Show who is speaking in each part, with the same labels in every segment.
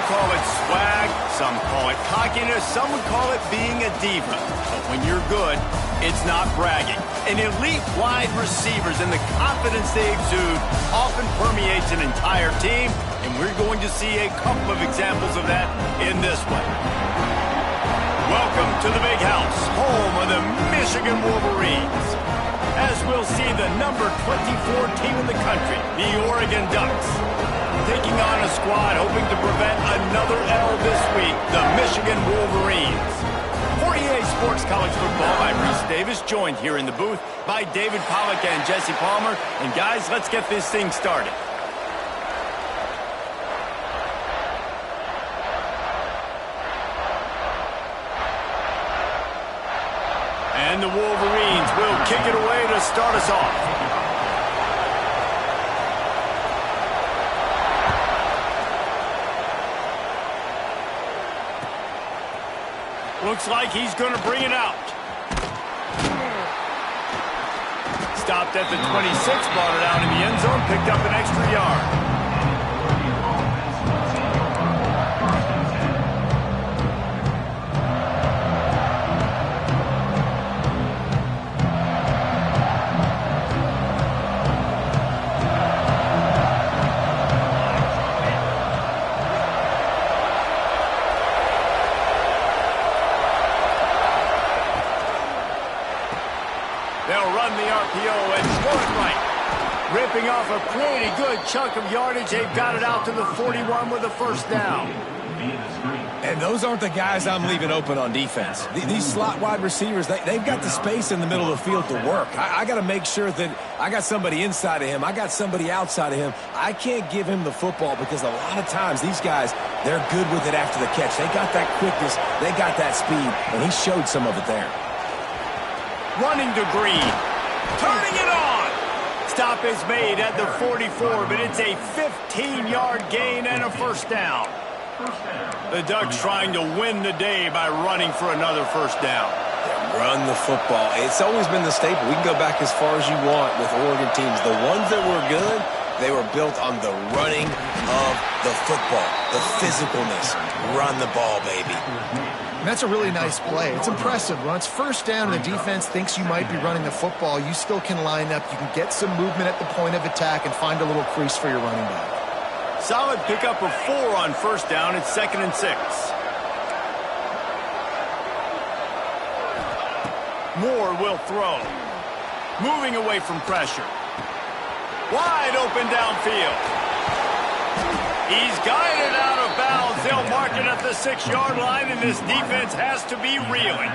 Speaker 1: call it swag, some call it cockiness, some would call it being a diva. But when you're good, it's not bragging. And elite wide receivers and the confidence they exude often permeates an entire team, and we're going to see a couple of examples of that in this one. Welcome to the Big House, home of the Michigan Wolverines. As we'll see the number 24 team in the country, the Oregon Ducks, taking on a squad hoping to prevent another L this week, the Michigan Wolverines. For EA Sports College Football, I'm Reese Davis, joined here in the booth by David Pollack and Jesse Palmer. And guys, let's get this thing started. And the Wolverines will kick it away to start us off. Looks like he's going to bring it out. Stopped at the 26, brought it out in the end zone, picked up an extra yard. Ripping off a pretty good chunk of yardage. They've got it out to the 41 with a first down.
Speaker 2: And those aren't the guys I'm leaving open on defense. These slot wide receivers, they've got the space in the middle of the field to work. I got to make sure that I got somebody inside of him. I got somebody outside of him. I can't give him the football because a lot of times these guys, they're good with it after the catch. They got that quickness. They got that speed, and he showed some of it there.
Speaker 1: Running to Green. Turning it on. Stop is made at the 44, but it's a 15-yard gain and a first down. The Ducks trying to win the day by running for another first down.
Speaker 2: Run the football. It's always been the staple. We can go back as far as you want with Oregon teams. The ones that were good, they were built on the running of the football, the physicalness. Run the ball, baby.
Speaker 3: And that's a really nice play. It's impressive. When it's first down and the defense thinks you might be running the football, you still can line up. You can get some movement at the point of attack and find a little crease for your running back.
Speaker 1: Solid pickup of 4 on first down. It's 2nd and 6. Moore will throw. Moving away from pressure. Wide open downfield. He's guided out of bounds. They'll mark it at the 6-yard line, and this defense has to be reeling.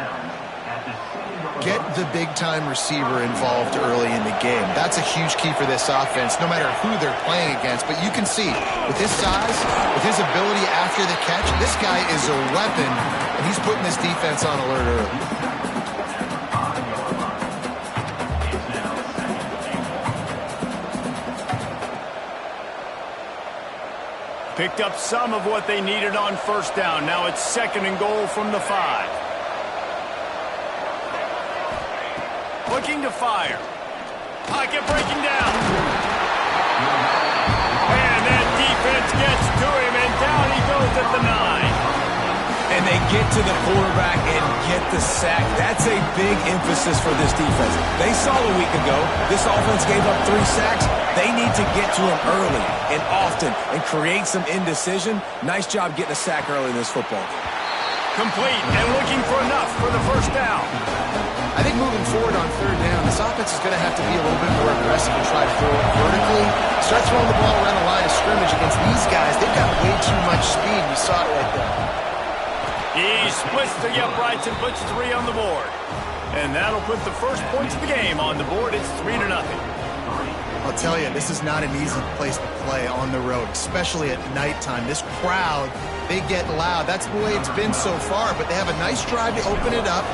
Speaker 3: Get the big-time receiver involved early in the game. That's a huge key for this offense, no matter who they're playing against. But you can see, with his size, with his ability after the catch, this guy is a weapon, and he's putting this defense on alert early.
Speaker 1: Picked up some of what they needed on first down. Now it's 2nd and goal from the 5. Looking to fire. Pocket breaking down. And that defense gets to him, and down he goes at the 9.
Speaker 2: And they get to the quarterback and get the sack. That's a big emphasis for this defense. They saw a week ago, this offense gave up 3 sacks. They need to get to him early and often and create some indecision. Nice job getting a sack early in this football game.
Speaker 1: Complete and looking for enough for the first down.
Speaker 3: I think moving forward on 3rd down, this offense is going to have to be a little bit more aggressive and try to throw it vertically. Start throwing the ball around the line of scrimmage against these guys. They've got way too much speed. You saw it right there.
Speaker 1: He splits the uprights and puts 3 on the board. And that'll put the first points of the game on the board. It's 3-0.
Speaker 3: I'll tell you, this is not an easy place to play on the road, especially at nighttime. This crowd, they get loud. That's the way it's been so far, but they have a nice drive to open it up.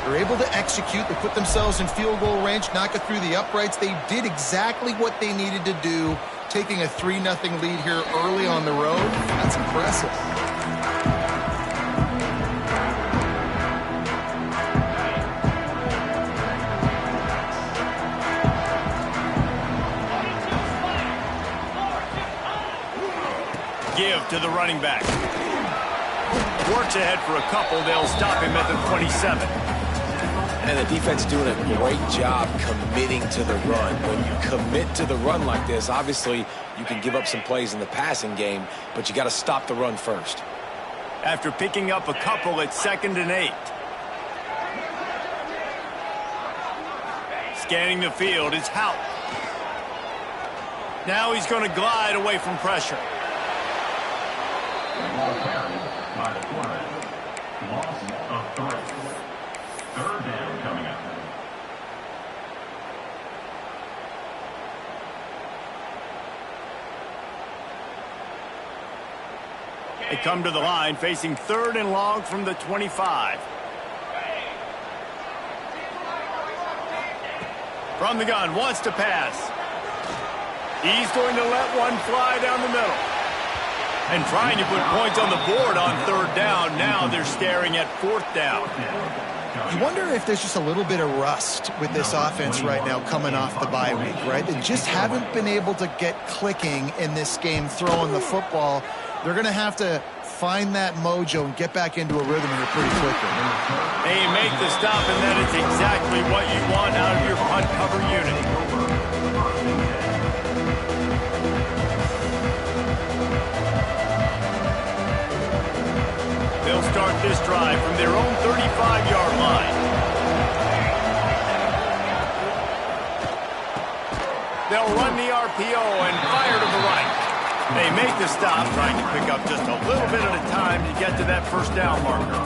Speaker 3: They're able to execute. They put themselves in field goal range, knock it through the uprights. They did exactly what they needed to do, taking a 3-0 lead here early on the road. That's impressive.
Speaker 1: Give to the running back. march ahead for a couple. They'll stop him at the 27.
Speaker 2: And the defense doing a great job committing to the run. When you commit to the run like this, obviously you can give up some plays in the passing game, but you got to stop the run first.
Speaker 1: After picking up a couple at 2nd and 8. Scanning the field is Houck. Now he's going to glide away from pressure.
Speaker 4: By the quarterback. Loss of 3. 3rd down coming up.
Speaker 1: They come to the line facing 3rd and long from the 25. From the gun, wants to pass. He's going to let one fly down the middle. And trying to put points on the board on 3rd down. Now they're staring at 4th down.
Speaker 3: You wonder if there's just a little bit of rust with this offense right now coming off the bye week, right? They just haven't been able to get clicking in this game throwing the football. They're going to have to find that mojo and get back into a rhythm here pretty quickly.
Speaker 1: They make the stop, and that is exactly what you want out of your punt cover unit. They'll start this drive from their own 35-yard line. They'll run the RPO and fire to the right. They make the stop, trying to pick up just a little bit at a time to get to that 1st down marker.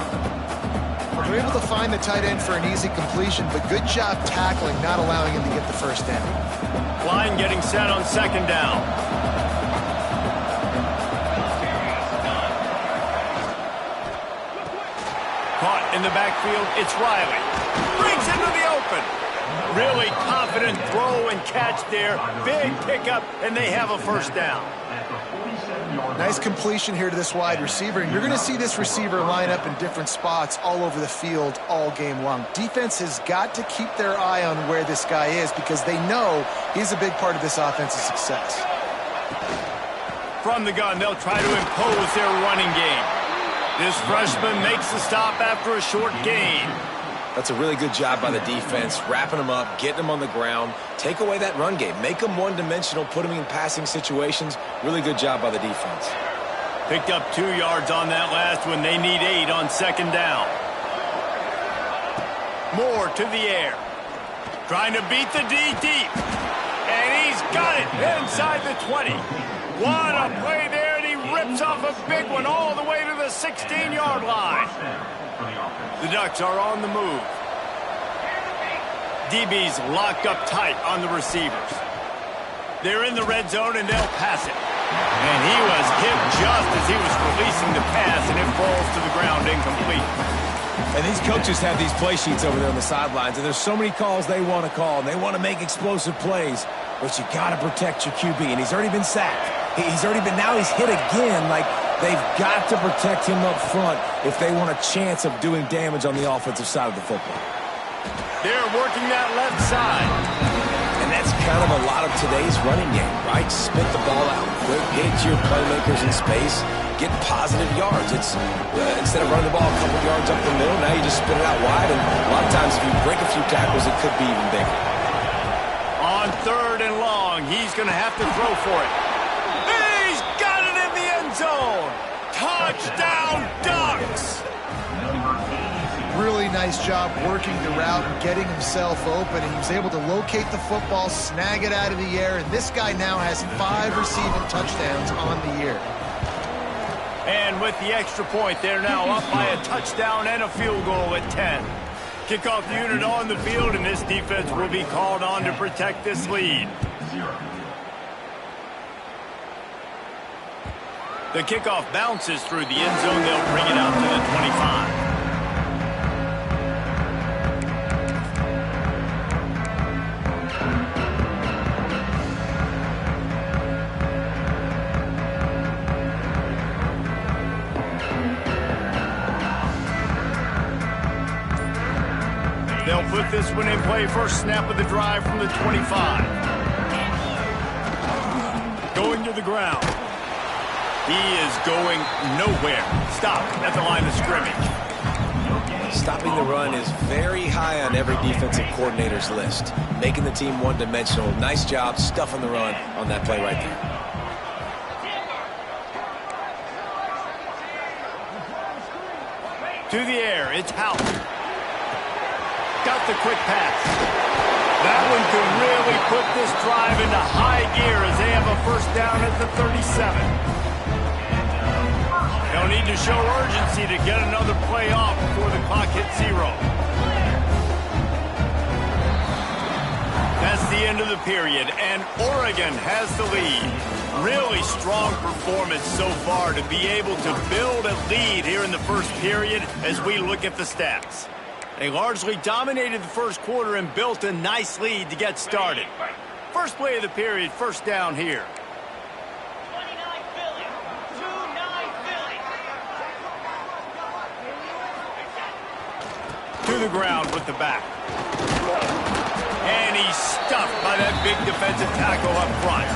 Speaker 3: They're able to find the tight end for an easy completion, but good job tackling, not allowing him to get the 1st down.
Speaker 1: Line getting set on 2nd down. Caught in the backfield, it's Riley. Breaks into the open. Really confident throw and catch there. Big pickup, and they have a 1st down.
Speaker 3: Nice completion here to this wide receiver, and you're going to see this receiver line up in different spots all over the field all game long. Defense has got to keep their eye on where this guy is because they know he's a big part of this offense's success.
Speaker 1: From the gun, they'll try to impose their running game. This freshman makes the stop after a short gain.
Speaker 2: That's a really good job by the defense, wrapping them up, getting them on the ground. Take away that run game. Make them one-dimensional, put them in passing situations. Really good job by the defense.
Speaker 1: Picked up 2 yards on that last one. They need 8 on 2nd down. Moore to the air. Trying to beat the D deep. And he's got it inside the 20. What a play there, and he rips off a big one all the way to the 16-yard line. The Ducks are on the move. DB's locked up tight on the receivers. They're in the red zone, and they'll pass it. And he was hit just as he was releasing the pass, and it falls to the ground incomplete.
Speaker 2: And these coaches have these play sheets over there on the sidelines, and there's so many calls they want to call, and they want to make explosive plays. But you got to protect your QB, and he's already been sacked. Now he's hit again. Like, they've got to protect him up front if they want a chance of doing damage on the offensive side of the football.
Speaker 1: They're working that left side.
Speaker 2: And that's kind of a lot of today's running game, right? Spit the ball out quick, get it to your playmakers in space, get positive yards. It's instead of running the ball a couple yards up the middle, now you just spit it out wide, and a lot of times if you break a few tackles, it could be even bigger.
Speaker 1: On 3rd and long, he's going to have to throw for it. He's got it in the end zone. Touchdown, Ducks!
Speaker 3: Really nice job working the route and getting himself open, and he was able to locate the football, snag it out of the air, and this guy now has 5 receiving touchdowns on the year.
Speaker 1: And with the extra point, they're now up by a touchdown and a field goal at 10. Kickoff unit on the field, and this defense will be called on to protect this lead. The kickoff bounces through the end zone. They'll bring it out to the 25. They'll put this one in play. First snap of the drive from the 25. Going to the ground. He is going nowhere. Stop at the line of scrimmage.
Speaker 2: Stopping the run is very high on every defensive coordinator's list. Making the team one-dimensional. Nice job stuffing the run on that play right there.
Speaker 1: To the air, it's House. Got the quick pass. That one could really put this drive into high gear as they have a first down at the 37. They'll need to show urgency to get another play off before the clock hits 0. That's the end of the period, and Oregon has the lead. Really strong performance so far to be able to build a lead here in the first period as we look at the stats. They largely dominated the first quarter and built a nice lead to get started. First play of the period, first down here. To the ground with the back. And he's stuffed by that big defensive tackle up front.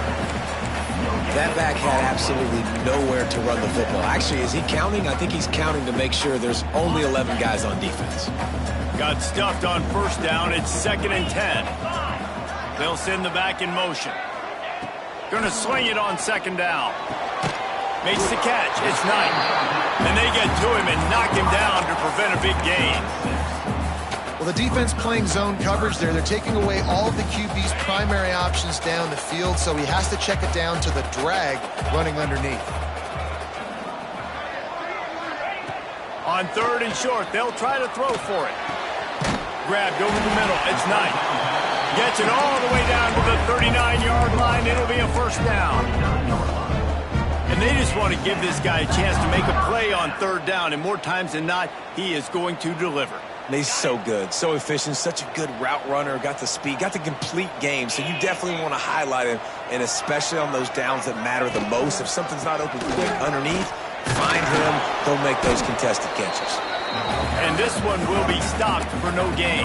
Speaker 2: That back had absolutely nowhere to run the football. Actually, is he counting? I think he's counting to make sure there's only 11 guys on defense.
Speaker 1: Got stuffed on first down. It's 2nd and 10. They'll send the back in motion. Gonna sling it on 2nd down. Makes the catch. It's Knight. And they get to him and knock him down to prevent a big gain.
Speaker 3: Well, the defense playing zone coverage there. They're taking away all of the QB's primary options down the field, so he has to check it down to the drag running underneath.
Speaker 1: On 3rd and short, they'll try to throw for it. Grabbed over the middle. It's Knight. Gets it all the way down to the 39-yard line. It'll be a first down. And they just want to give this guy a chance to make a play on 3rd down, and more times than not, he is going to deliver.
Speaker 2: He's so good, so efficient, such a good route runner, got the speed, got the complete game, so you definitely want to highlight him, and especially on those downs that matter the most. If something's not open quick underneath, find him, he'll make those contested catches.
Speaker 1: And this one will be stopped for no gain.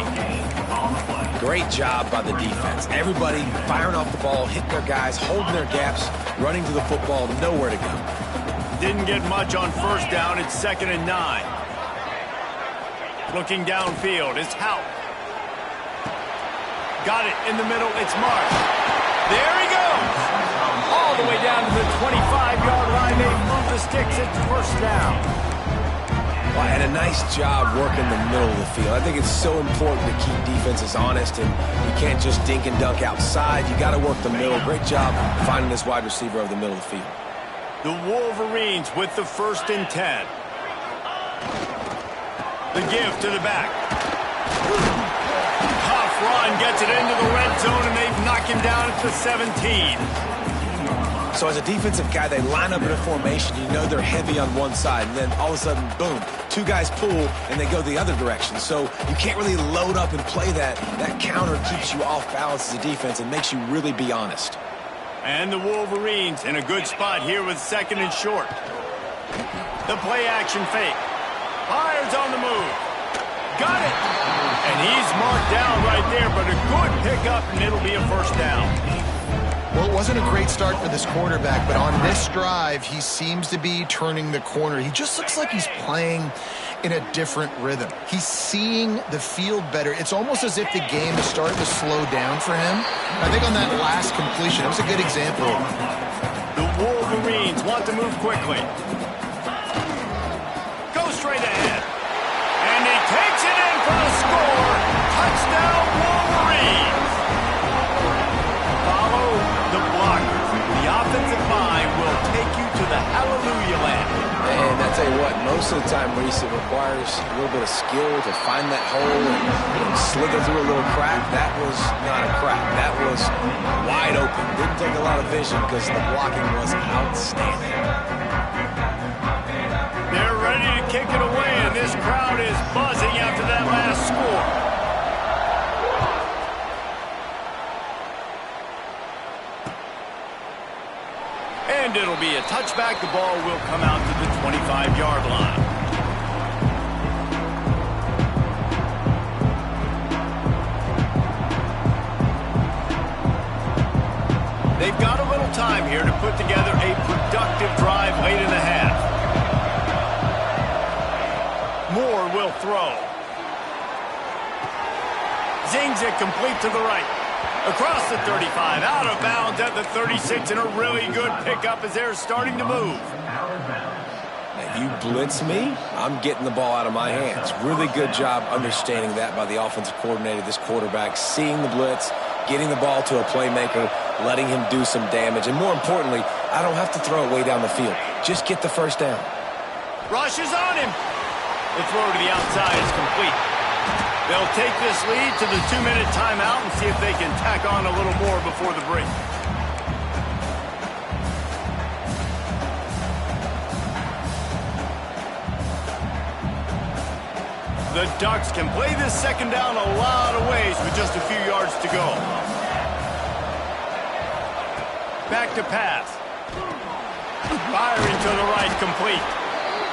Speaker 2: Great job by the defense. Everybody firing off the ball, hitting their guys, holding their gaps, running to the football, nowhere to go.
Speaker 1: Didn't get much on first down. It's 2nd and 9. Looking downfield, it's Hout. Got it in the middle, it's Marsh. There he goes! All the way down to the 25-yard line. They move the sticks, it's first down.
Speaker 2: Well, and a nice job working the middle of the field. I think it's so important to keep defenses honest, and you can't just dink and dunk outside. You got to work the middle. Great job finding this wide receiver over the middle of the field.
Speaker 1: The Wolverines with the 1st and 10. The give to the back. Tough run, gets it into the red zone, and they've knocked him down at the 17.
Speaker 2: So as a defensive guy, they line up in a formation. You know they're heavy on one side, and then all of a sudden, boom, 2 guys pull, and they go the other direction. So you can't really load up and play that. That counter keeps you off balance as a defense and makes you really be honest.
Speaker 1: And the Wolverines in a good spot here with 2nd and short. The play action fake. Fires on the move. Got it. And he's marked down right there, but a good pickup, and it'll be a first down.
Speaker 3: Well, it wasn't a great start for this quarterback, but on this drive, he seems to be turning the corner. He just looks like he's playing in a different rhythm. He's seeing the field better. It's almost as if the game is starting to slow down for him. I think on that last completion, it was a good example.
Speaker 1: The Wolverines want to move quickly. Straight ahead. And he takes it in for the score. Touchdown, Wolverines. Follow the blockers. The offensive line will take you to the hallelujah land.
Speaker 2: And I tell you what, most of the time, Reese, it requires a little bit of skill to find that hole and slither through a little crack. That was not a crack. That was wide open. Didn't take a lot of vision because the blocking was outstanding.
Speaker 1: They're ready to kick it away, and this crowd is buzzing after that last score. And it'll be a touchback. The ball will come out to the 25-yard line. They've got a little time here to put together a productive drive late Zings it complete to the right. Across the 35, out of bounds at the 36, and a really good pickup as they're starting to move.
Speaker 2: You blitz me, I'm getting the ball out of my hands. Really good job understanding that by the offensive coordinator, this quarterback, seeing the blitz, getting the ball to a playmaker, letting him do some damage. And more importantly, I don't have to throw it way down the field. Just get the first down.
Speaker 1: Rush is on him. The throw to the outside is complete. They'll take this lead to the 2-minute timeout and see if they can tack on a little more before the break. The Ducks can play this second down a lot of ways with just a few yards to go. Back to pass. Firing to the right, complete.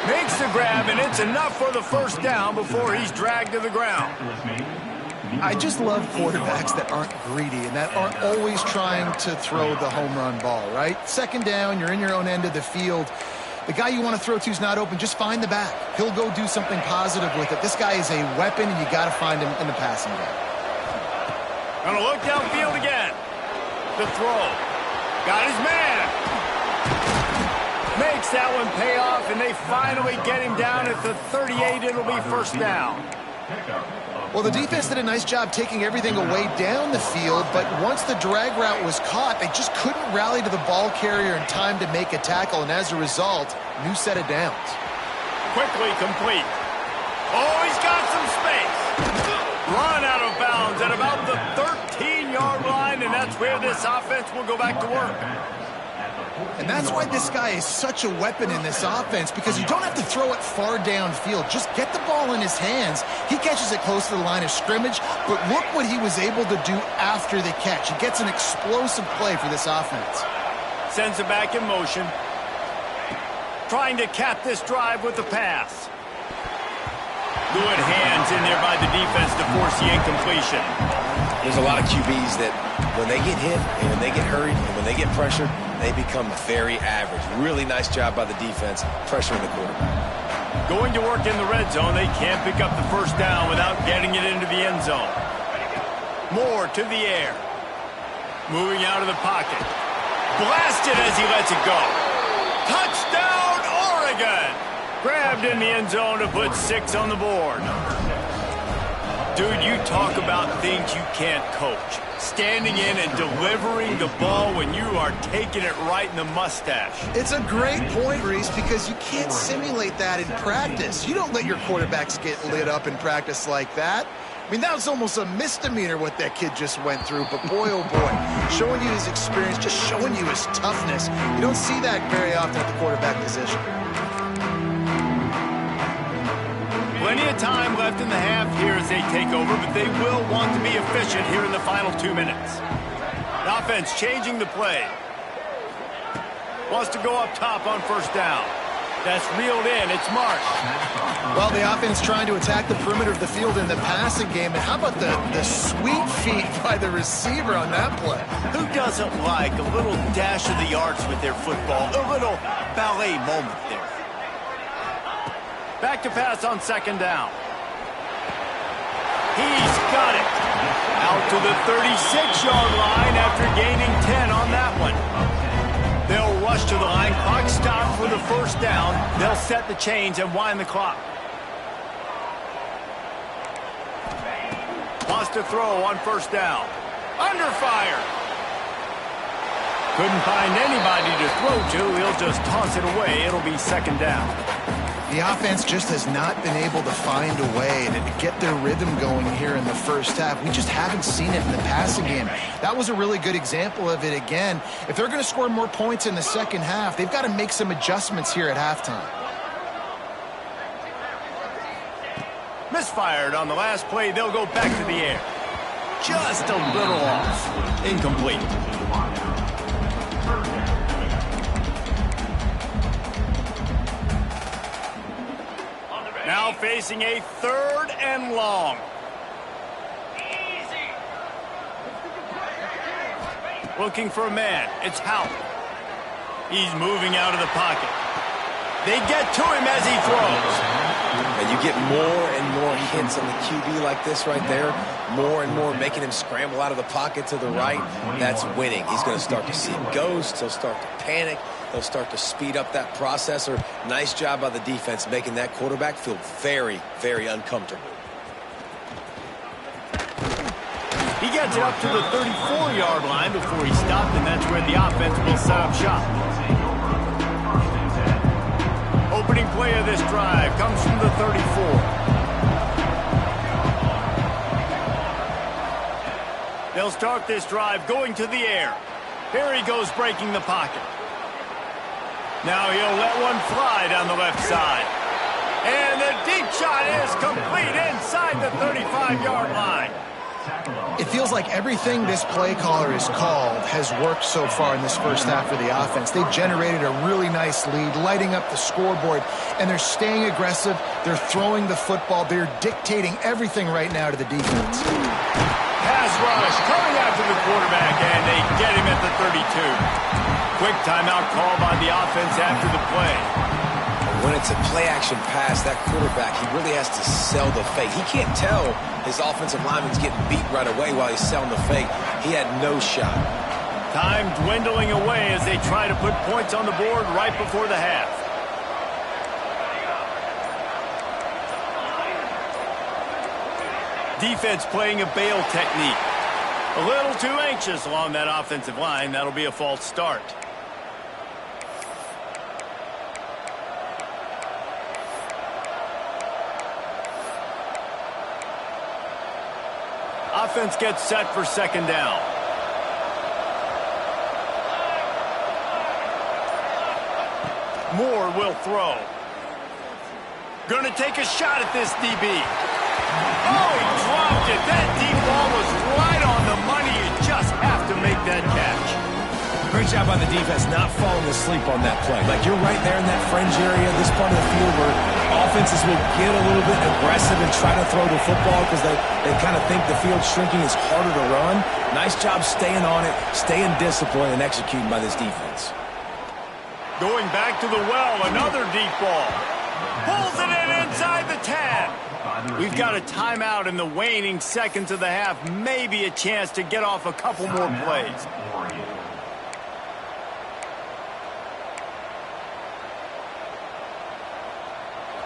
Speaker 1: Makes the grab, and it's enough for the first down before he's dragged to the ground.
Speaker 3: I just love quarterbacks that aren't greedy and that aren't always trying to throw the home run ball, right? Second down, you're in your own end of the field. The guy you want to throw to is not open. Just find the back. He'll go do something positive with it. This guy is a weapon, and you got to find him in the passing game.
Speaker 1: Gonna look downfield again. The throw. Got his man. Makes that one pay off, and they finally get him down at the 38. It'll be first down.
Speaker 3: Well, the defense did a nice job taking everything away down the field, but once the drag route was caught, they just couldn't rally to the ball carrier in time to make a tackle, and as a result, new set of downs.
Speaker 1: Quickly complete. Oh, he's got some space. Run out of bounds at about the 13-yard line, and that's where this offense will go back to work.
Speaker 3: And that's why this guy is such a weapon in this offense, because you don't have to throw it far downfield. Just get the ball in his hands. He catches it close to the line of scrimmage, but look what he was able to do after the catch. He gets an explosive play for this offense.
Speaker 1: Sends it back in motion. Trying to cap this drive with the pass. Good hands in there by the defense to force the incompletion.
Speaker 2: There's a lot of QBs that when they get hit and when they get hurried and when they get pressured, they become very average. Really nice job by the defense pressuring the quarterback.
Speaker 1: Going to work in the red zone, they can't pick up the first down without getting it into the end zone. Moore to the air. Moving out of the pocket. Blasted as he lets it go. Touchdown, Oregon! Grabbed in the end zone to put 6 on the board. Dude, you talk about things you can't coach. Standing in and delivering the ball when you are taking it right in the mustache.
Speaker 3: It's a great point, Reese, because you can't simulate that in practice. You don't let your quarterbacks get lit up in practice like that. I mean, that was almost a misdemeanor what that kid just went through, but boy, oh boy, showing you his experience, just showing you his toughness. You don't see that very often at the quarterback position.
Speaker 1: Plenty of time left in the half here as they take over, but they will want to be efficient here in the final 2 minutes. The offense changing the play. Wants to go up top on first down. That's reeled in. It's Marsh.
Speaker 3: Well, the offense trying to attack the perimeter of the field in the passing game. And how about the sweet feet by the receiver on that play?
Speaker 1: Who doesn't like a little dash of the arts with their football? A little ballet moment there. Back to pass on second down. He's got it. Out to the 36-yard line after gaining 10 on that one. They'll rush to the line. Clock stopped for the first down. They'll set the chains and wind the clock. Wants to throw on first down. Under fire. Couldn't find anybody to throw to. He'll just toss it away. It'll be second down.
Speaker 3: The offense just has not been able to find a way to get their rhythm going here in the first half. We just haven't seen it in the passing game. That was a really good example of it again. If they're going to score more points in the second half, they've got to make some adjustments here at halftime.
Speaker 1: Misfired on the last play. They'll go back to the air. Just a little off. Incomplete. Now facing a 3rd and long. Looking for a man. It's Howell. He's moving out of the pocket. They get to him as he throws.
Speaker 2: And you get more and more hits on the QB like this right there, more and more making him scramble out of the pocket to the right. That's winning. He's going to start to see ghosts. He'll start to panic. He'll start to speed up that processor. Nice job by the defense making that quarterback feel very, very uncomfortable.
Speaker 1: He gets it up to the 34-yard line before he stopped, and that's where the offense will set up shop. Opening play of this drive comes from the 34. They'll start this drive going to the air. Here he goes breaking the pocket. Now he'll let one fly down the left side. And the deep shot is complete inside the 35-yard line.
Speaker 3: It feels like everything this play caller has called has worked so far in this first half for the offense. They've generated a really nice lead, lighting up the scoreboard, and they're staying aggressive. They're throwing the football. They're dictating everything right now to the defense.
Speaker 1: Pass rush coming after the quarterback, and they get him at the 32. Quick timeout call by the offense after the play.
Speaker 2: When it's a play-action pass, that quarterback, he really has to sell the fake. He can't tell his offensive lineman's getting beat right away while he's selling the fake. He had no shot.
Speaker 1: Time dwindling away as they try to put points on the board right before the half. Defense playing a bail technique. A little too anxious along that offensive line. That'll be a false start. Offense gets set for second down. Moore will throw. Gonna take a shot at this DB. Oh, he dropped it. That deep ball was right on the money. You just have to make that catch.
Speaker 2: Great job by the defense not falling asleep on that play. Like, you're right there in that fringe area, this part of the field where offenses will get a little bit aggressive and try to throw the football because they kind of think the field's shrinking. It's harder to run. Nice job staying on it, staying disciplined, and executing by this defense.
Speaker 1: Going back to the well, another deep ball. Pulls it in inside the 10. We've got a timeout in the waning seconds of the half. Maybe a chance to get off a couple more plays.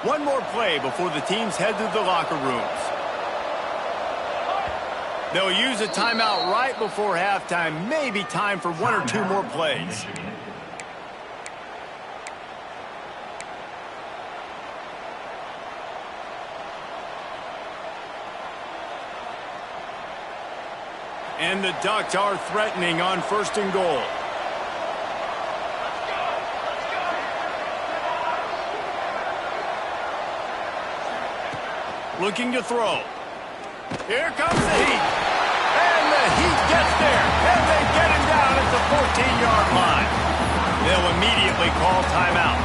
Speaker 1: One more play before the teams head to the locker rooms. They'll use a timeout right before halftime. Maybe time for one or two more plays. And the Ducks are threatening on 1st and goal. Looking to throw. Here comes the Heat. And the Heat gets there. And they get him down at the 14-yard line. They'll immediately call timeout.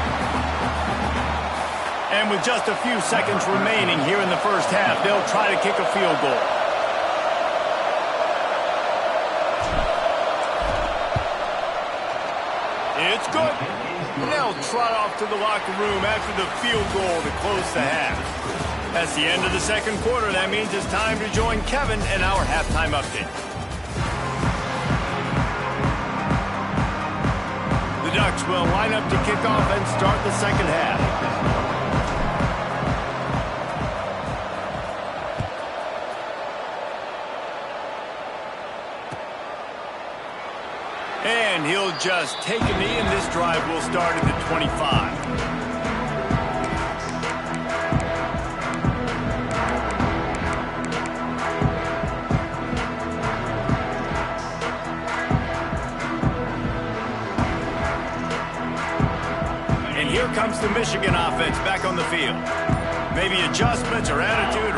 Speaker 1: And with just a few seconds remaining here in the first half, they'll try to kick a field goal. It's good. And they'll trot off to the locker room after the field goal to close the half. That's the end of the second quarter. That means it's time to join Kevin in our halftime update. The Ducks will line up to kick off and start the second half. And he'll just take a knee, and this drive will start at the 25. Here comes the Michigan offense back on the field. Maybe adjustments or attitude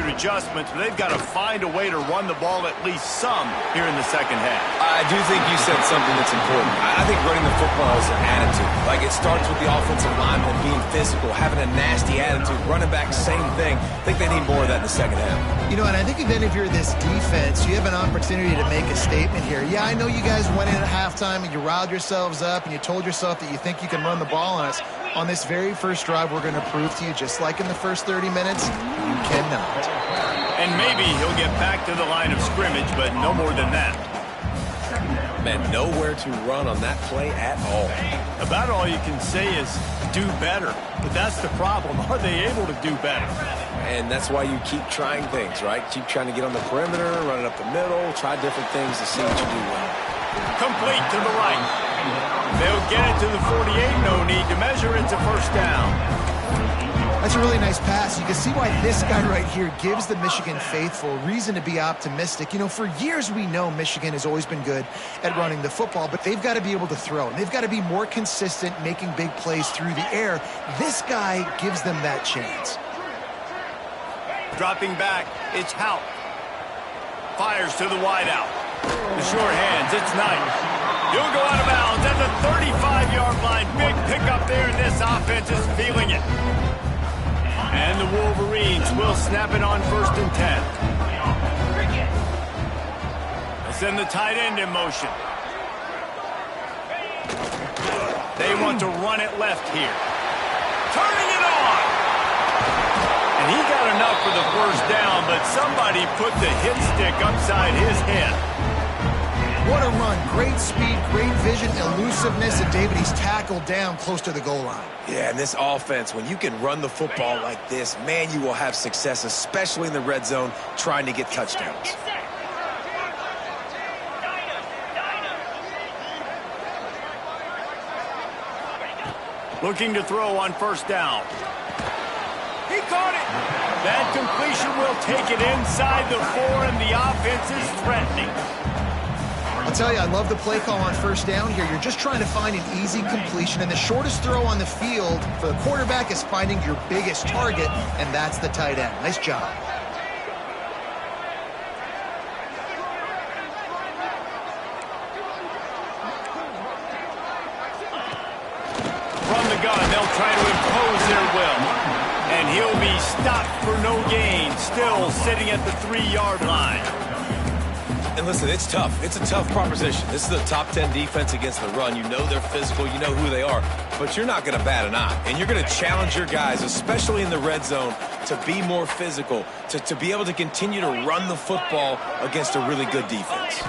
Speaker 1: adjustments, but they've got to find a way to run the ball at least some here in the second half.
Speaker 2: I do think you said something that's important. I think running the football is an attitude. Like, it starts with the offensive lineman being physical, having a nasty attitude. Running back, same thing. I think they need more of that in the second half.
Speaker 3: You know, and I think then if you're this defense, you have an opportunity to make a statement here. Yeah, I know you guys went in at halftime and you riled yourselves up and you told yourself that you think you can run the ball on us. On this very first drive, we're going to prove to you, just like in the first 30 minutes, you cannot.
Speaker 1: And maybe he'll get back to the line of scrimmage, but no more than that.
Speaker 2: Man, nowhere to run on that play at all.
Speaker 1: About all you can say is do better. But that's the problem. Are they able to do better?
Speaker 2: And that's why you keep trying things, right? Keep trying to get on the perimeter, run it up the middle, try different things to see what you do well.
Speaker 1: Complete to the right. They'll get it to the 48. No need to measure. It's a first down.
Speaker 3: That's a really nice pass. You can see why this guy right here gives the Michigan faithful reason to be optimistic. You know, for years we know Michigan has always been good at running the football, but they've got to be able to throw. And they've got to be more consistent making big plays through the air. This guy gives them that chance.
Speaker 1: Dropping back, it's Houck. Fires to the wideout. The short hands, it's Knight. He'll go out of bounds at the 35-yard line. Big pickup there, and this offense is feeling it. And the Wolverines will snap it on 1st and 10. They send the tight end in motion. They want to run it left here. Turning it on! And he got enough for the first down, but somebody put the hit stick upside his head.
Speaker 3: What a run. Great speed, great vision, elusiveness, and David, he's tackled down close to the goal line.
Speaker 2: Yeah, and this offense, when you can run the football like this, man, you will have success, especially in the red zone, trying to get touchdowns.
Speaker 1: Looking to throw on 1st down. He caught it. That completion will take it inside the 4, and the offense is threatening.
Speaker 3: I'll tell you, I love the play call on 1st down here. You're just trying to find an easy completion, and the shortest throw on the field for the quarterback is finding your biggest target, and that's the tight end. Nice job.
Speaker 1: From the gun, they'll try to impose their will. And he'll be stopped for no gain, still sitting at the 3-yard line.
Speaker 2: And listen, it's tough. It's a tough proposition. This is a top 10 defense against the run. You know they're physical. You know who they are. But you're not going to bat an eye. And you're going to challenge your guys, especially in the red zone, to be more physical, to be able to continue to run the football against a really good defense.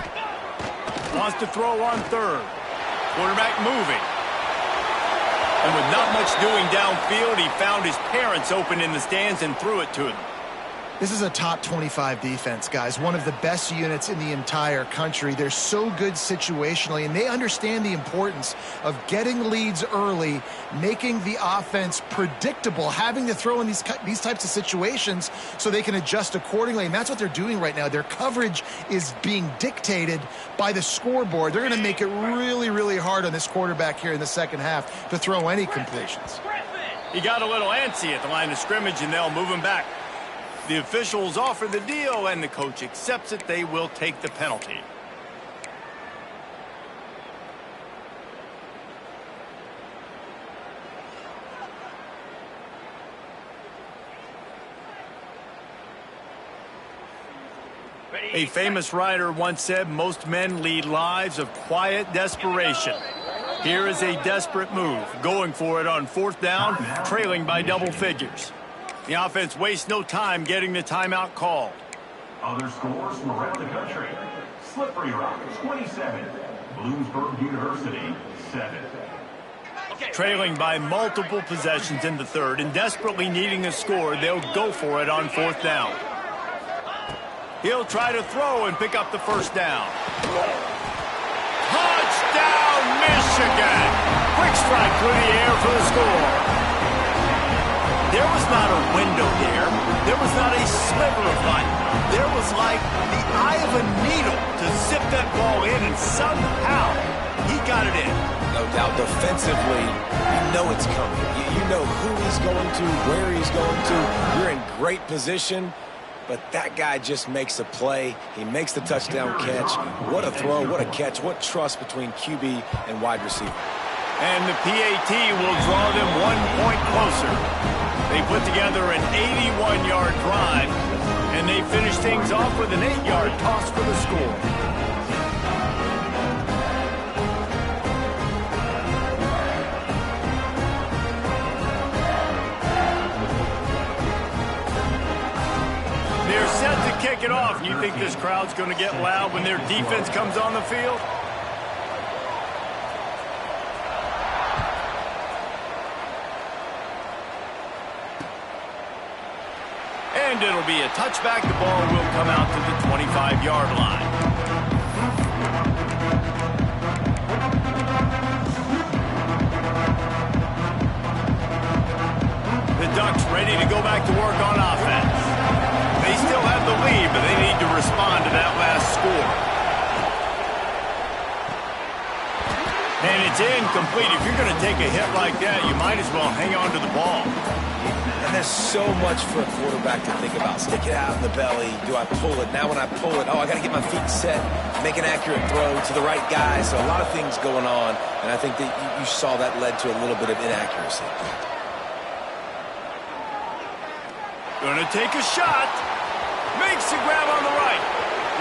Speaker 1: Wants to throw on 3rd. Quarterback moving. And with not much doing downfield, he found his parents open in the stands and threw it to them.
Speaker 3: This is a top 25 defense, guys. One of the best units in the entire country. They're so good situationally, and they understand the importance of getting leads early, making the offense predictable, having to throw in these types of situations so they can adjust accordingly. And that's what they're doing right now. Their coverage is being dictated by the scoreboard. They're going to make it really, really hard on this quarterback here in the second half to throw any completions.
Speaker 1: He got a little antsy at the line of scrimmage, and they'll move him back. The officials offer the deal, and the coach accepts it. They will take the penalty. A famous writer once said, most men lead lives of quiet desperation. Here is a desperate move, going for it on 4th down, trailing by double figures. The offense wastes no time getting the timeout called.
Speaker 4: Other scores from around the country. Slippery Rock, 27. Bloomsburg University, 7.
Speaker 1: Trailing by multiple possessions in the 3rd and desperately needing a score, they'll go for it on 4th down. He'll try to throw and pick up the 1st down. Touchdown, Michigan! Quick strike through the air for the score. There was not a window there. There was not a sliver of light. There was like the eye of a needle to zip that ball in, and somehow he got it in.
Speaker 2: No doubt, defensively, you know it's coming. You know who he's going to, where he's going to. You're in great position, but that guy just makes a play. He makes the touchdown catch. What a throw, what a catch, what trust between QB and wide receiver.
Speaker 1: And the PAT will draw them 1 point closer. They put together an 81-yard drive, and they finish things off with an 8-yard toss for the score. shake it off. You think this crowd's going to get loud when their defense comes on the field? And it'll be a touchback. The ball will come out to the 25-yard line. The Ducks ready to go back to work on offense. They still have the lead, but they need to respond to that last score. And it's incomplete. If you're going to take a hit like that, you might as well hang on to the ball.
Speaker 2: And there's so much for a quarterback to think about. Stick it out in the belly. Do I pull it? Now when I pull it, I got to get my feet set, make an accurate throw to the right guy. So a lot of things going on, and I think that you saw that led to a little bit of inaccuracy.
Speaker 1: Gonna take a shot. Makes the grab on the right.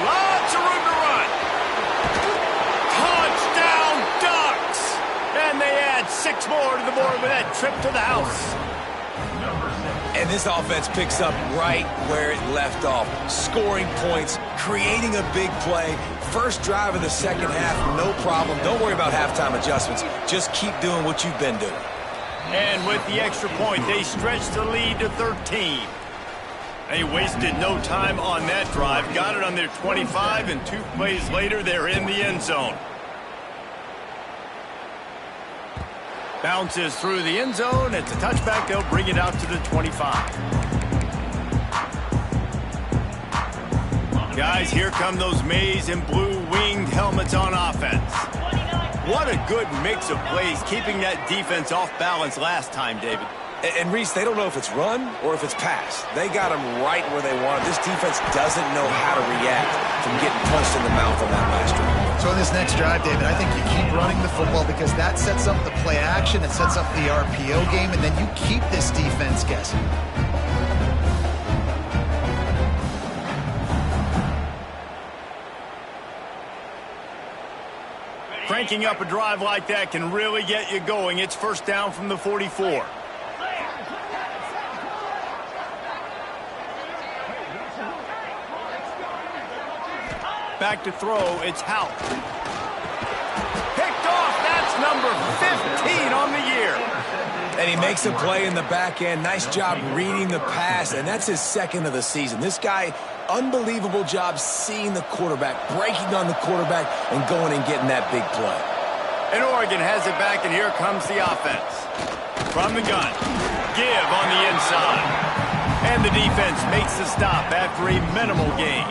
Speaker 1: Lots of room to run. Touchdown, Ducks! And they add 6 more to the board with that trip to the house.
Speaker 2: And this offense picks up right where it left off. Scoring points, creating a big play. First drive of the second half, no problem. Don't worry about halftime adjustments. Just keep doing what you've been doing.
Speaker 1: And with the extra point, they stretch the lead to 13. They wasted no time on that drive. Got it on their 25, and 2 plays later, they're in the end zone. Bounces through the end zone. It's a touchback. They'll bring it out to the 25. Guys, here come those maize and blue winged helmets on offense. What a good mix of plays, keeping that defense off balance last time, David.
Speaker 2: And Reese, they don't know if it's run or if it's pass. They got them right where they want. This defense doesn't know how to react from getting punched in the mouth on that last drive.
Speaker 3: So in this next drive, David, I think you keep running the football because that sets up the play action, it sets up the RPO game, and then you keep this defense guessing.
Speaker 1: Cranking up a drive like that can really get you going. It's first down from the 44. Back to throw, it's Houck. Picked off, that's number 15 on the year.
Speaker 2: And he makes a play in the back end. Nice job reading the pass, and that's his second of the season. This guy, unbelievable job seeing the quarterback, breaking on the quarterback, and going and getting that big play.
Speaker 1: And Oregon has it back, and here comes the offense. From the gun, give on the inside. And the defense makes the stop after a minimal gain.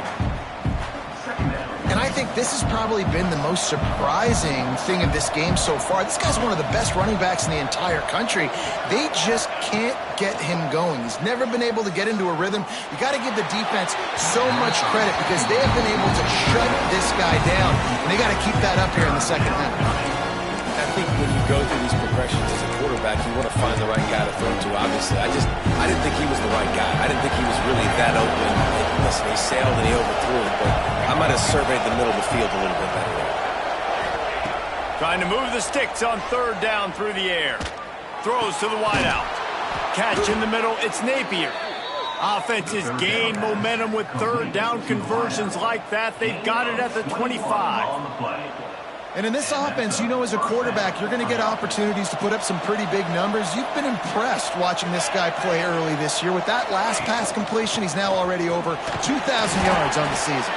Speaker 3: And I think this has probably been the most surprising thing of this game so far. This guy's one of the best running backs in the entire country. They just can't get him going. He's never been able to get into a rhythm. You got to give the defense so much credit because they have been able to shut this guy down. And they got to keep that up here in the second half.
Speaker 2: I think when you go through these progressions as a quarterback, you want to find the right guy to throw to, obviously. I didn't think he was the right guy. I didn't think he was really that open. Listen, he sailed and he overthrew it, but I might have surveyed the middle of the field a little bit better.
Speaker 1: Trying to move the sticks on third down through the air. Throws to the wideout. Catch in the middle, it's Napier. Offenses gain momentum with third down conversions like that. They've got it at the 25.
Speaker 3: And in this offense, you know, as a quarterback, you're going to get opportunities to put up some pretty big numbers. You've been impressed watching this guy play early this year. With that last pass completion, he's now already over 2,000 yards on the season.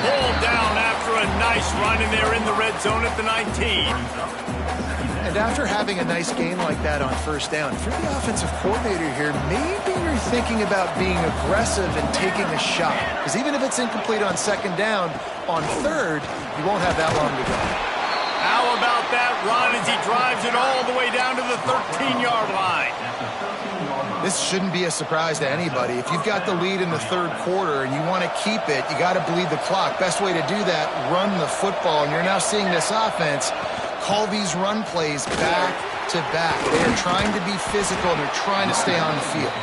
Speaker 1: Pulled down after a nice run, and they're in the red zone at the 19.
Speaker 3: And after having a nice game like that on first down, if you're the offensive coordinator here, maybe you're thinking about being aggressive and taking a shot. Because even if it's incomplete on second down, on third, you won't have that long to go.
Speaker 1: How about that run as he drives it all the way down to the 13-yard line?
Speaker 3: This shouldn't be a surprise to anybody. If you've got the lead in the third quarter and you want to keep it, you got to bleed the clock. Best way to do that, run the football. And you're now seeing this offense call these run plays back to back. They are trying to be physical, and they're trying to stay on the field.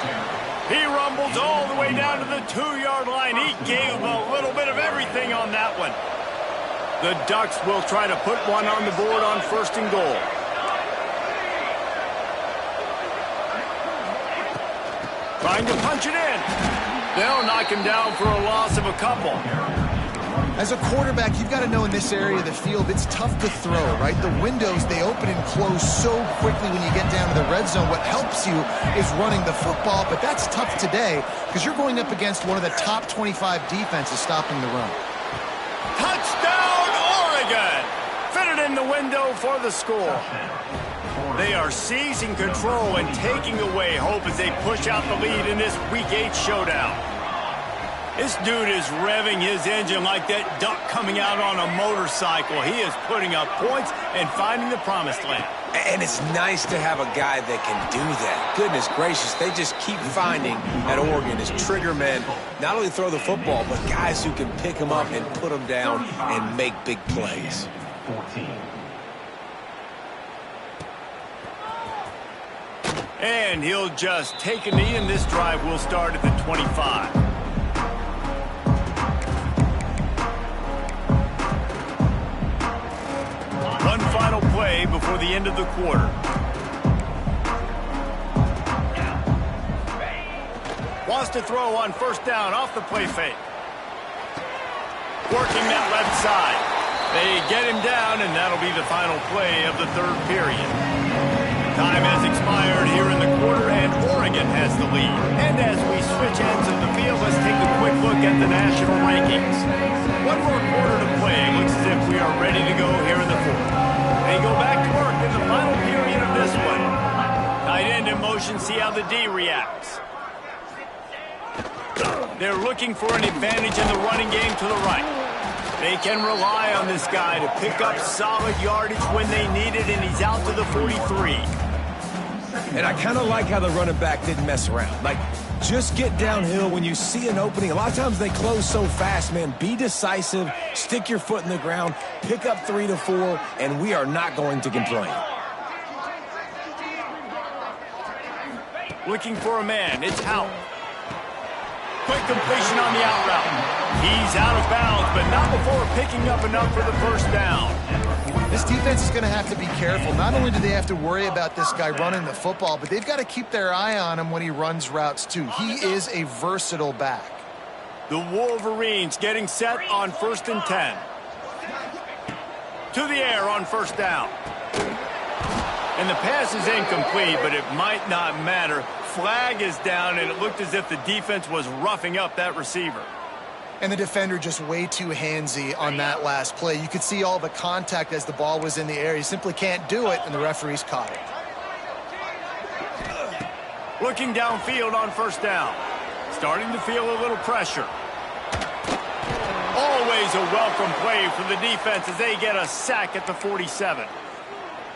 Speaker 1: He rumbles all the way down to the 2-yard line. He gave a little bit of everything on that one. The Ducks will try to put one on the board on first and goal. Trying to punch it in. They'll knock him down for a loss of a couple.
Speaker 3: As a quarterback, you've got to know in this area of the field, it's tough to throw, right? The windows, they open and close so quickly when you get down to the red zone. What helps you is running the football, but that's tough today because you're going up against one of the top 25 defenses stopping the run.
Speaker 1: Touchdown, Oregon! Fitted in the window for the score. They are seizing control and taking away hope as they push out the lead in this Week 8 showdown. This dude is revving his engine like that duck coming out on a motorcycle. He is putting up points and finding the promised land.
Speaker 2: And it's nice to have a guy that can do that. Goodness gracious, they just keep finding at Oregon as trigger men, not only throw the football, but guys who can pick them up and put them down and make big plays.
Speaker 4: 14.
Speaker 1: And he'll just take a knee, and this drive will start at the 25. One final play before the end of the quarter. Wants to throw on first down off the play fake. Working that left side. They get him down, and that'll be the final play of the third period. Time has expired here in the quarter, and Oregon has the lead. And as we switch ends of the field, let's take a quick look at the national rankings. One more quarter to play. It looks as if we are ready to go here in the fourth. They go back to work in the final period of this one. Tight end in motion, see how the D reacts. They're looking for an advantage in the running game to the right. They can rely on this guy to pick up solid yardage when they need it, and he's out to the 43.
Speaker 2: And I kind of like how the running back didn't mess around. Like, just get downhill when you see an opening. A lot of times they close so fast, man. Be decisive, stick your foot in the ground, pick up 3 to 4, and we are not going to complain.
Speaker 1: Looking for a man, it's Howell. Quick completion on the out route. He's out of bounds, but not before picking up enough for the first down.
Speaker 3: This defense is going to have to be careful. Not only do they have to worry about this guy running the football, but they've got to keep their eye on him when he runs routes too. He is a versatile back.
Speaker 1: The Wolverines getting set on 1st and 10. To the air on first down. And the pass is incomplete, but it might not matter. Flag is down, and it looked as if the defense was roughing up that receiver.
Speaker 3: And the defender just way too handsy on that last play. You could see all the contact as the ball was in the air. He simply can't do it, and the referee's caught it.
Speaker 1: Looking downfield on first down. Starting to feel a little pressure. Always a welcome play for the defense as they get a sack at the 47.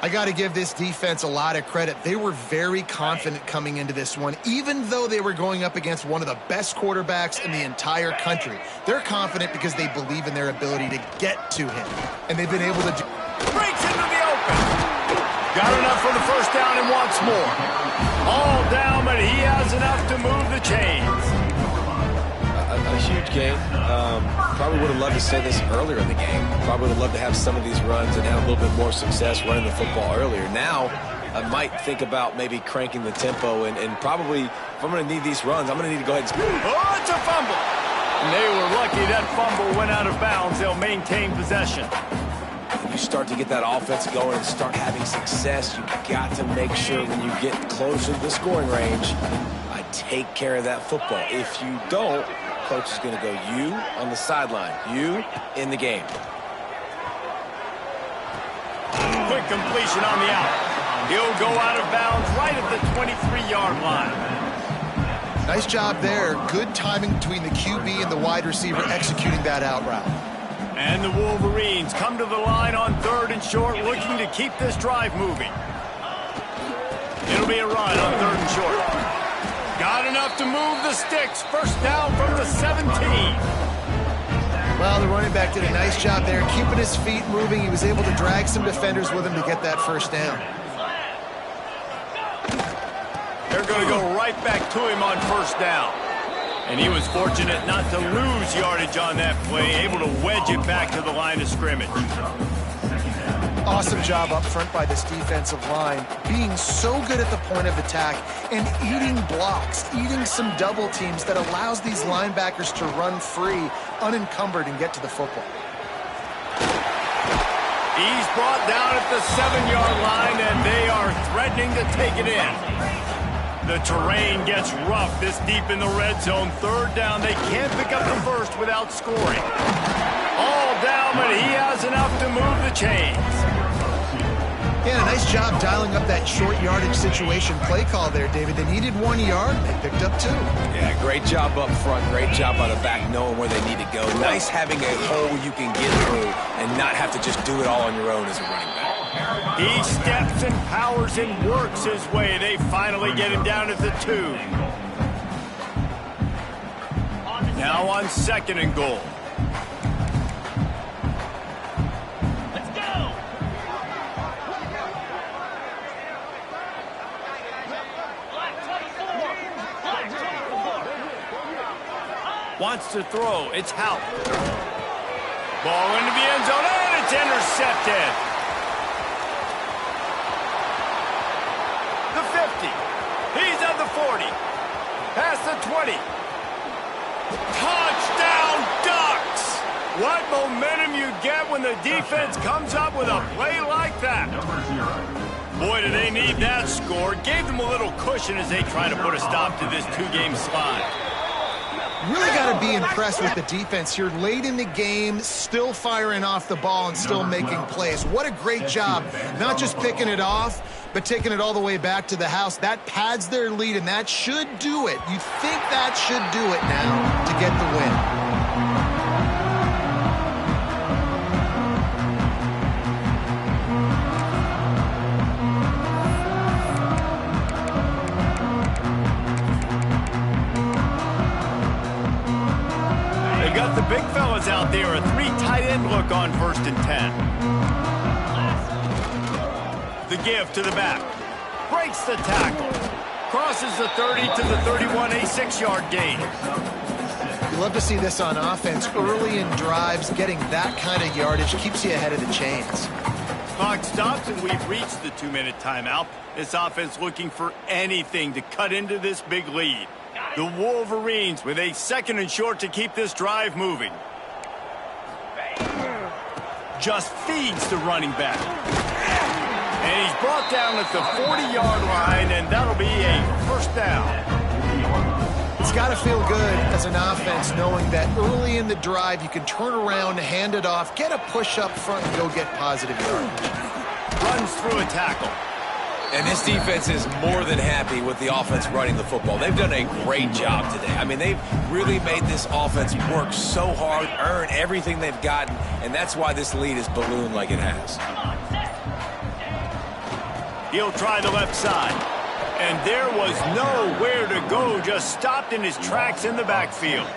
Speaker 3: I got to give this defense a lot of credit. They were very confident coming into this one, even though they were going up against one of the best quarterbacks in the entire country. They're confident because they believe in their ability to get to him, and they've been able to do.
Speaker 1: Breaks into the open. Got enough for the first down and wants more. All down, but he has enough to move the chains.
Speaker 2: A huge game. Probably would have loved to say this earlier in the game. Probably would have loved to have some of these runs and have a little bit more success running the football earlier. Now, I might think about maybe cranking the tempo and probably, if I'm going to need these runs, I'm going to need to go ahead and...
Speaker 1: Oh, it's a fumble. And they were lucky that fumble went out of bounds. They'll maintain possession.
Speaker 2: You start to get that offense going and start having success, you've got to make sure when you get closer to the scoring range, I take care of that football. If you don't, coach is going to go, you on the sideline, you in the game.
Speaker 1: Quick completion on the out. He'll go out of bounds right at the 23-yard line.
Speaker 3: Nice job there. Good timing between the QB and the wide receiver executing that out route.
Speaker 1: And the Wolverines come to the line on 3rd and short, looking to keep this drive moving. It'll be a run on 3rd and short. Got enough to move the sticks. First down from the 17.
Speaker 3: Well, the running back did a nice job there, keeping his feet moving. He was able to drag some defenders with him to get that first down.
Speaker 1: They're going to go right back to him on first down. And he was fortunate not to lose yardage on that play, able to wedge it back to the line of scrimmage.
Speaker 3: Awesome job up front by this defensive line, being so good at the point of attack and eating blocks, eating some double teams that allows these linebackers to run free, unencumbered, and get to the football.
Speaker 1: He's brought down at the 7-yard line, and they are threatening to take it in. The terrain gets rough this deep in the red zone. 3rd down, they can't pick up the first without scoring. All down, but he has enough to move the chains.
Speaker 3: Yeah, a nice job dialing up that short yardage situation play call there, David. They needed 1 yard, they picked up 2.
Speaker 2: Yeah, great job up front, great job by the back knowing where they need to go. Nice having a hole you can get through and not have to just do it all on your own as a running back.
Speaker 1: He steps and powers and works his way. They finally get him down at the 2. Now on 2nd and goal. Wants to throw. It's Houck. Ball into the end zone, and it's intercepted. The 50. He's at the 40. Past the 20. Touchdown, Ducks! What momentum you get when the defense comes up with a play like that. Boy, do they need that score. Gave them a little cushion as they try to put a stop to this 2-game slide.
Speaker 3: Really got to be impressed with the defense here. Late in the game, still firing off the ball and still making plays. What a great job. Not just picking it off, but taking it all the way back to the house. That pads their lead, and that should do it. You think that should do it now to get the win.
Speaker 1: The big fellas out there, a 3 tight end look on 1st and 10. The give to the back. Breaks the tackle. Crosses the 30 to the 31, a 6-yard gain.
Speaker 3: You love to see this on offense. Early in drives, getting that kind of yardage keeps you ahead of the chains.
Speaker 1: Clock stops, and we've reached the 2-minute timeout. This offense looking for anything to cut into this big lead. The Wolverines with a 2nd and short to keep this drive moving. Just feeds the running back. And he's brought down at the 40-yard line, and that'll be a 1st down.
Speaker 3: It's got to feel good as an offense knowing that early in the drive you can turn around, hand it off, get a push up front, and go get positive yardage.
Speaker 1: Runs through a tackle.
Speaker 2: And this defense is more than happy with the offense running the football. They've done a great job today. I mean, they've really made this offense work so hard, earn everything they've gotten, and that's why this lead is ballooned like it has.
Speaker 1: He'll try the left side. And there was nowhere to go, just stopped in his tracks in the backfield.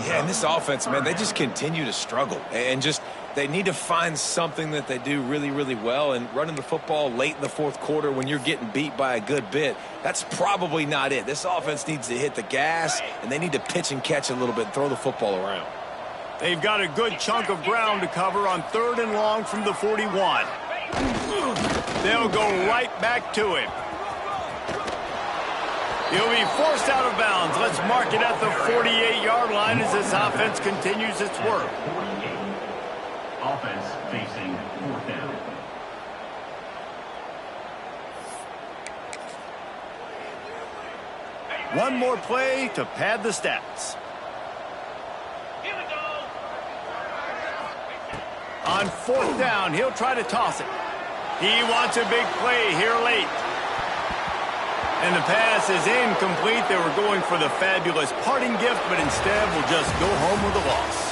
Speaker 2: Yeah, and this offense, man, they just continue to struggle. And just, they need to find something that they do really, really well. And running the football late in the 4th quarter when you're getting beat by a good bit, that's probably not it. This offense needs to hit the gas, and they need to pitch and catch a little bit and throw the football around.
Speaker 1: They've got a good chunk of ground to cover on 3rd and long from the 41. They'll go right back to him. He'll be forced out of bounds. Let's mark it at the 48-yard line as this offense continues its work.
Speaker 4: 48. Offense facing 4th down.
Speaker 1: One more play to pad the stats.
Speaker 5: Here we go.
Speaker 1: On 4th down, he'll try to toss it. He wants a big play here late. And the pass is incomplete. They were going for the fabulous parting gift, but instead will just go home with a loss.